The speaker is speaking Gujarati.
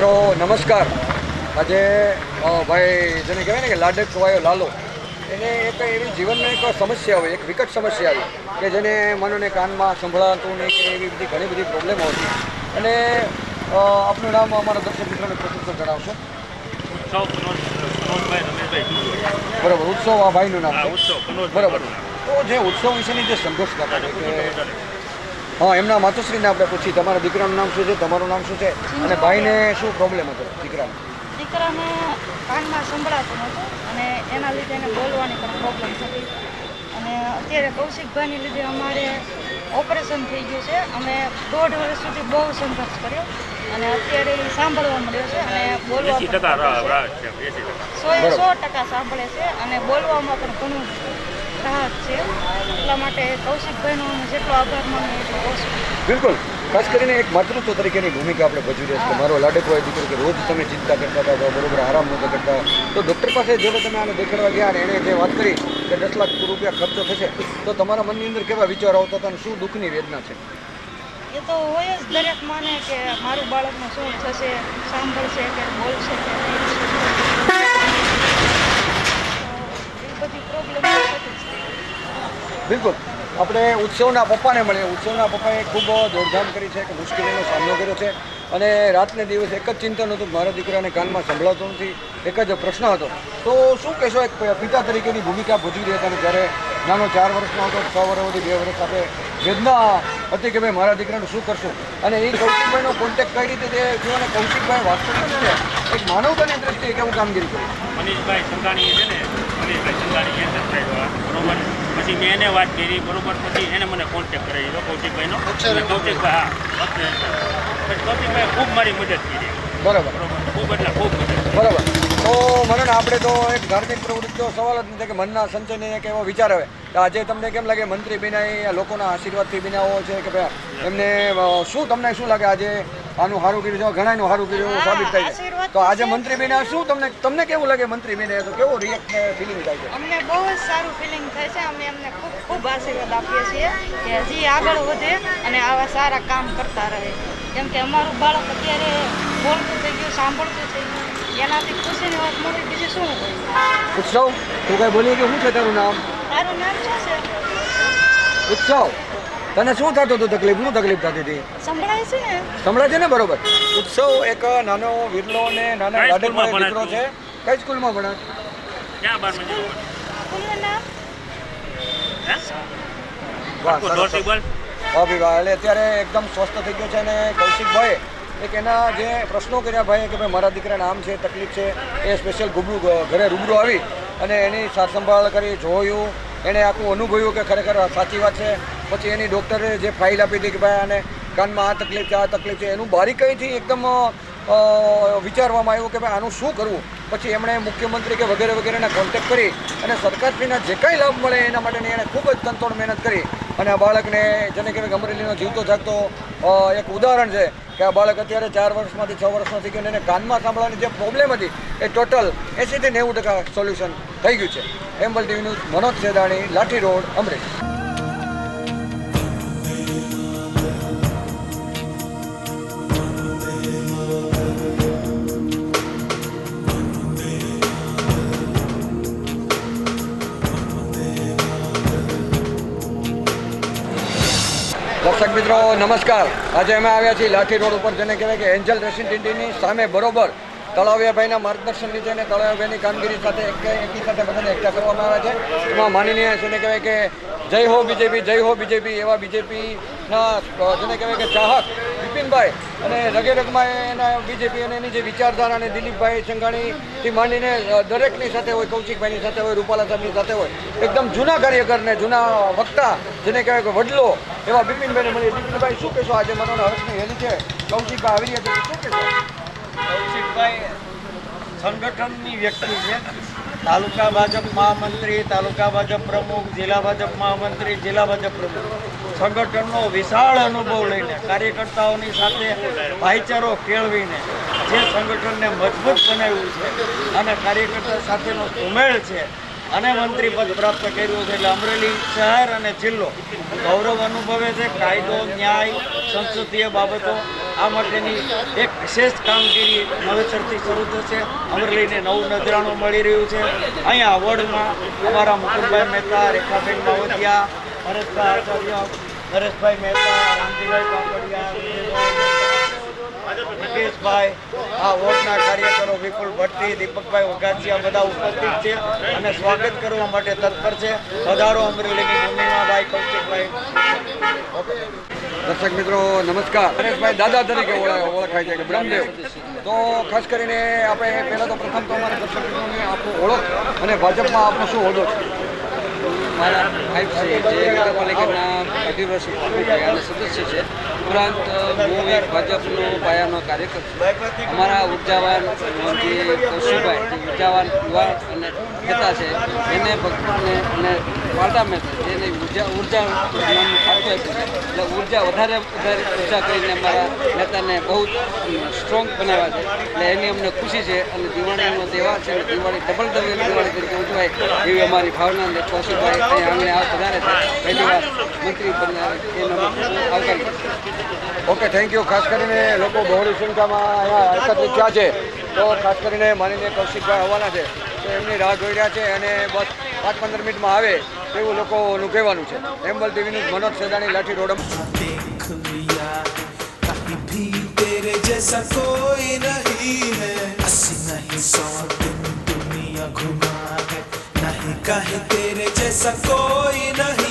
મિત્રો નમસ્કાર। આજે ભાઈ જેને કહેવાય ને કે લાડક ખવાયો લાલો, એને એક એવી જીવનમાં એક સમસ્યા હોય, એક વિકટ સમસ્યા આવી કે જેને મનોને કાનમાં સંભળાતું નહીં કે એવી બધી ઘણી બધી પ્રોબ્લેમો હતી। અને આપનું નામ અમારા દર્શક મિત્રોને પ્રસ્તુત જણાવશો? બરાબર, ઉત્સવ આ ભાઈનું નામ છે, બરાબર। તો જે ઉત્સવ વિશેની જે સંઘર્ષ કરતા છે કે હા, એમના માતુશ્રીને આપણે પૂછી, તમારા દીકરાનું નામ શું છે, તમારું નામ શું છે, અને ભાઈને શું પ્રોબ્લેમ હતો દીકરાને કાનમાં સંભળાતું નહોતું અને એના લીધે એને બોલવાની પણ પ્રોબ્લેમ થતી। અને અત્યારે કૌશિકભાઈની લીધે અમારે ઓપરેશન થઈ ગયું છે। અમે 1.5 વર્ષ સુધી બહુ સંઘર્ષ કર્યો અને અત્યારે એ સાંભળવા મળ્યો છે અને બોલવા 100% સાંભળે છે અને બોલવામાં પણ ઘણું રાહત છે। એટલા માટે કૌશિકભાઈનો જેટલો આભાર માનું એટલો ઓછો। બિલકુલ, ખાસ કરીને એક માતૃત્વ તરીકેની ભૂમિકા આપણે ભજવી રહ્યા છીએ। મારો લાડકો હોય દીકરો કે રોજ તમે ચિંતા કરતા હતા, બરોબર આરામ નહોતા કરતા, તો ડૉક્ટર પાસે જ્યારે તમે આને દેખાડવા ગયા અને એણે જે વાત કરી કે 10 લાખ રૂપિયા ખર્ચો થશે, તો તમારા મનની અંદર કેવા વિચાર આવતા હતા અને શું દુઃખની વેદના છે? એ તો હોય જ દરેક માને કે મારું બાળકનું શું થશે, સાંભળશે કે બોલશે કે એ બધી પ્રોબ્લેમ થતી જ છે। બિલકુલ, આપણે ઉત્સવના પપ્પાને મળીએ। ઉત્સવના પપ્પાએ ખૂબ દોડધામ કરી છે, કે મુશ્કેલીનો સામનો કર્યો છે અને રાતને દિવસ એક જ ચિંતન હતું, મારા દીકરાને કાનમાં સંભળાતું નથી, એક જ પ્રશ્ન હતો। તો શું કહેશો, એક પિતા તરીકેની ભૂમિકા ભજવી રહ્યા હતા અને જ્યારે નાનો 4 વર્ષનો હતો, 6 વર્ષથી 2 વર્ષ સાથે વેદના હતી કે ભાઈ મારા દીકરાનું શું કરશું, અને એ કૌશિકભાઈનો કોન્ટેક્ટ કઈ રીતે તે થયો અને કૌશિકભાઈ વાસ્તવિક રીતે એક માનવતાની દ્રષ્ટિએ કેવું કામગીરી કરી? મનીષભાઈ સંઘાણી છે ને, મનીષભાઈ સંઘાણી બરોબર, પછી મેં એને વાત કરી બરોબર, પછી એને મને કોન્ટેક્ટ કરી દીધો કૌશિકભાઈનો। કૌશિકભાઈ ખૂબ મારી મદદ કરી, બરાબર, ખૂબ એટલે ખૂબ મદદ। બરાબર, તો મને આપણે તો એક ધાર્મિક પ્રવૃત્તિનો સવાલ જ નથી કે મનના સંચયને એક એવો વિચાર આવે કે આજે તમને કેમ લાગે મંત્રી બન્યા લોકોના આશીર્વાદથી બન્યા છે કે ભાઈ એમને શું તમને શું લાગે આજે આનું સારું કર્યું છે, ઘણાનું સારું કર્યું એવું સાબિત થાય છે, તો આજે મંત્રી બન્યા શું તમને કેવું લાગે મંત્રી બન્યા તો કેવું રિએક્ટ ફિલિંગ થાય છે? અમને બહુ જ સારું ફિલિંગ થાય છે। અમે એમને ખૂબ ખૂબ આશીર્વાદ આપીએ છીએ કે હજી આગળ વધે અને આવા સારા કામ કરતા રહે, કેમ કે અમારું બાળક અત્યારે બોલતું થઈ ગયું, સાંભળતું થઈ ગયું, એનાથી ખુશીની વાત મોટી બીજી શું હોય? ઉત્સવ, તું કઈ બોલી કે શું છે તારું નામ? તારું નામ શું છે? ઉત્સવ, તને શું થતું હતું? તકલીફ શું તકલીફ થતી હતી? સંભળાય છે ને? સંભળાય છે ને, બરોબર। ઉત્સવ એક નાનો વિરલો અને નાના લાડકનો દીકરો છે। કઈ સ્કૂલમાં ભણે? ક્યાં 12 મહિને? સ્કૂલનું નામ વાહ, એટલે અત્યારે એકદમ સ્વસ્થ થઈ ગયો છે અને કૌશિકભાઈ એક એના જે પ્રશ્નો કર્યા ભાઈ કે ભાઈ મારા દીકરાને આમ છે, તકલીફ છે, એ સ્પેશિયલ ઘરે રૂબરૂ આવી અને એની સારસંભાળ કરી, જોયું, એણે આખું અનુભવ્યું કે ખરેખર સાચી વાત છે। પછી એની ડૉક્ટરે જે ફાઇલ આપી હતી કે ભાઈ આને કાનમાં આ તકલીફ છે, આ તકલીફ છે, એનું બારીકાઈથી એકદમ વિચારવામાં આવ્યું કે ભાઈ આનું શું કરવું। પછી એમણે મુખ્યમંત્રી કે વગેરે વગેરેના કોન્ટેક્ટ કરી અને સરકારશ્રીના જે કાંઈ લાભ મળે એના માટેની એણે ખૂબ જ તનતોડ મહેનત કરી અને આ બાળકને જેને કહેવાય અમરેલીનો જીવતો જાગતો એક ઉદાહરણ છે કે આ બાળક અત્યારે 4 વર્ષમાંથી 6 વર્ષનો થઈ ગયો અને એને કાનમાં સાંભળવાની જે પ્રોબ્લેમ હતી એ ટોટલ 80 થી 90% સોલ્યુશન થઈ ગયું છે। એમ્બલ ટીવી ન્યૂઝ, મનોજ સેદાણી, લાઠી રોડ, અમરેલી। દર્શક મિત્રો નમસ્કાર। આજે અમે આવ્યા છીએ લાઠી રોડ ઉપર, જેને કહેવાય કે એન્જલ રેસિડેન્સીની સામે બરોબર તળાવિયાભાઈના માર્ગદર્શન નીચે અને તળાવિયાભાઈની કામગીરી સાથે એકી સાથે બધાને એકઠા કરવામાં આવ્યા છે। એમાં માનનીય જેને કહેવાય કે જય હો બીજેપી, જય હો બીજેપી એવા બીજેપીના જેને કહેવાય કે ચાહક વિપિનભાઈ અને રગે રગમાં એના બીજેપી અને એની જે વિચારધારા અને દિલીપભાઈ સંઘાણીથી માંડીને દરેકની સાથે હોય, કૌશિકભાઈની સાથે હોય, રૂપાલા સાહેબની સાથે હોય, એકદમ જૂના કાર્યકરને, જૂના વક્તા જેને કહેવાય કે વડલો એવા બિપિનભાઈને મળી। બિપિનભાઈ શું કહેશો, આજે મનોના હર્ષની હેલી છે, કૌશિકભાઈ આવી રહ્યા છે, શું કહેશો? કૌશિકભાઈ સંગઠનની વ્યક્તિ છે। તાલુકા ભાજપ મહામંત્રી, તાલુકા ભાજપ પ્રમુખ, જિલ્લા ભાજપ મહામંત્રી, જિલ્લા ભાજપ પ્રમુખ, સંગઠનનો વિશાળ અનુભવ લઈને કાર્યકર્તાઓની સાથે ભાઈચારો કેળવીને જે સંગઠનને મજબૂત બનાવ્યું છે અને કાર્યકર્તા સાથેનો સુમેળ છે અને મંત્રી પદ પ્રાપ્ત કર્યું છે, એટલે અમરેલી શહેર અને જિલ્લો ગૌરવ અનુભવે છે। કાયદો, ન્યાય, સંસદીય બાબતો આ માટેની એક વિશેષ કામગીરી નવેસરથી શરૂ થશે. અમરેલીને નવું નજરાણું મળી રહ્યું છે. અહીંયા વોર્ડમાં અમારા મુકુંદભાઈ મહેતા, રેખાબેન માવતિયા, હરેશભાઈ આચાર્ય, નરેશભાઈ મહેતા, રામજીભાઈ કાપડિયા, મુકેશભાઈ, આ વોર્ડના કાર્યકરો વિપુલ ભટ્ટી, દીપકભાઈ વઘાસિયા બધા ઉપસ્થિત છે અને સ્વાગત કરવા માટે તત્પર છે. પધારો અમરેલીની ભૂમિમાં કૌશિકભાઈ. દર્શક મિત્રો નમસ્કાર. હરેશભાઈ દાદા તરીકે ઓળખાય છે કે બ્રહ્મદેવ. તો ખાસ કરીને આપણે પહેલાં તો પ્રથમ તો અમારા દર્શક મિત્રોને આપણું ઓળખ અને ભાજપમાં આપનો શું હોદ્દો છે? મારા વાઇફ છે જે નગરપાલિકાના 18 વર્ષ અને સદસ્ય છે. ઉપરાંત હું એક ભાજપનો પાયાનો કાર્યકર છું. અમારા ઉર્જાવાન જે કૌશિકભાઈ જે ઉર્જાવાન યુવા અને નેતા છે એને ભક્તને અને પાટા મહેતા જેને ઉર્જા નામનું ખાતું આપ્યું છે એટલે ઉર્જા વધારે ઉર્જા કરીને અમારા નેતાને બહુ સ્ટ્રોંગ બનાવ્યા છે. એટલે એની અમને ખુશી છે અને દિવાળીનો તહેવાર છે. દિવાળી ડબલ દિવાળી તરીકે ઉજવાય એવી અમારી ભાવના અને કૌશિકભાઈ અહીં આંગણે વધારે છે. પહેલી વાર મંત્રી બન્યા એનો આવકારી. Okay, thank you. ખાસ કરીને લોકો બહોળી સંખ્યામાં અહીંયા એકત્રિત થયા છે. તો ખાસ કરીને માનીને કૌશિકભાઈ આવવાના છે તો એમની રાહ જોઈ રહ્યા છે અને બસ 5-15 મિનિટમાં આવે તેવું લોકોનું કહેવાનું છે. એમ્બલ ટીવીનું મનોજ સેદાણી, લાઠી રોડ. देख लिया कहीं भी तेरे जैसा कोई नहीं है 80 नहीं 100 दिन दुनिया घुमा है नहीं कहीं तेरे जैसा कोई नहीं